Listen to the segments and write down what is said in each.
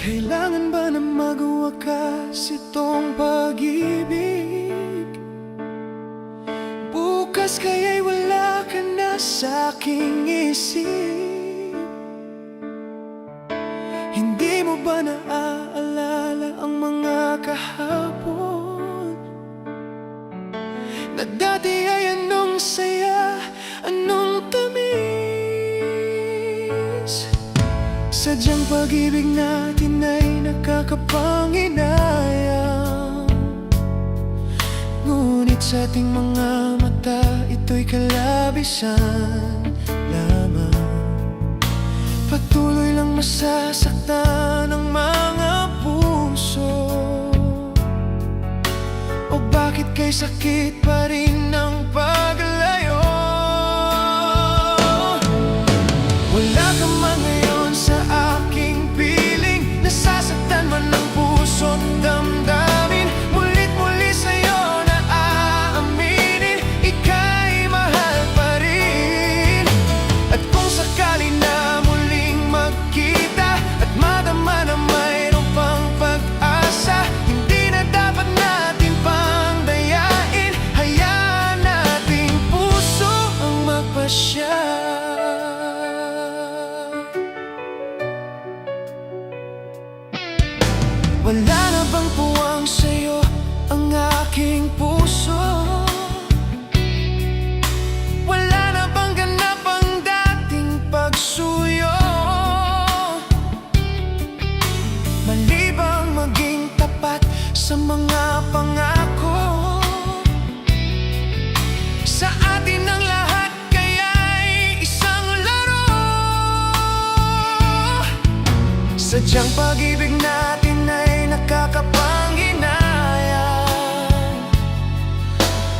Kailangan ba na magwakas itong pag-ibig? Bukas kaya'y wala ka na sa aking isip. Hindi mo ba naaalala ang mga kahapon na dati ay anong saya, anong tamis? Sadyang pag-ibig natin ay nakakapanginayang, ngunit sa ating mga mata ito'y kalabisan lamang. Patuloy lang masasaktan ang mga puso. O bakit kay sakit pa rin ang paglayo? Wala ka man ngayon sa aking piling, nasasaktan man ang puso't damdamin. Mulit-muli sa'yo na aaminin, ika'y mahal pa rin. At kung sakali na muling magkita at madama na mayroon pang pag-asa, hindi na dapat natin pang dayain. Hayaan nating puso ang magpasya. Wala na bang puwang sa'yo ang aking puso? Wala na bang ganap ang dating pagsuyo? Mali bang maging tapat sa mga pangako? Sa atin ang lahat kaya'y isang laro. Sadyang pag-ibig natin ay nakakapanginayang,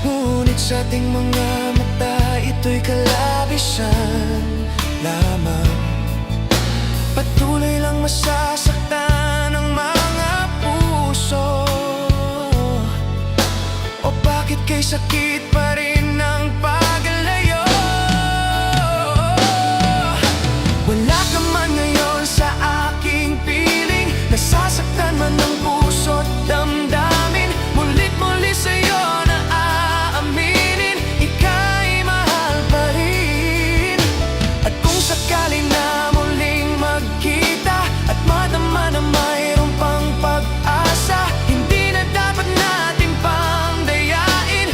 ngunit sa ating mga mata ito'y kalabisan lamang. Patuloy lang masasaktan ang mga puso. O bakit kay sakit pa rin ang paglayo? Wala ka man ngayon sa aking piling, nasasaktan man ang puso't damdamin. Mulit-muli sa'yo na aaminin, ika'y mahal pa rin. At kung sakali na muling magkita at madama na mayroon pang pag-asa, hindi na dapat natin pang dayain.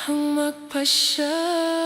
ang magpasya.